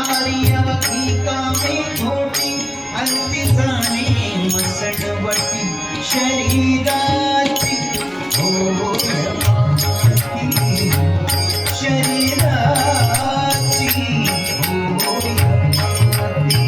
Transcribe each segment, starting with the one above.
सारी अवघी कामे खोटी अंती जाणे मसणवटी शरीराची होय माती शरीराची होय माती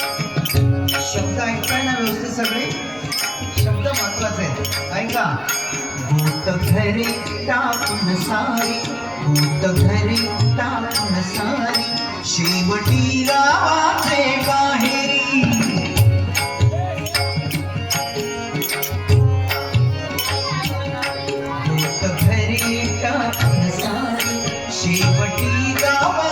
शब्द ऐकताय ना व्यवस्थित सगळे शब्द महत्वाचे आहेत ऐका भूत घरी टाकून सारी भूत घरी टाकून सारी शेवटी गावाचे बाहेरी भूत घरी टाकून सारी शेवटी गावा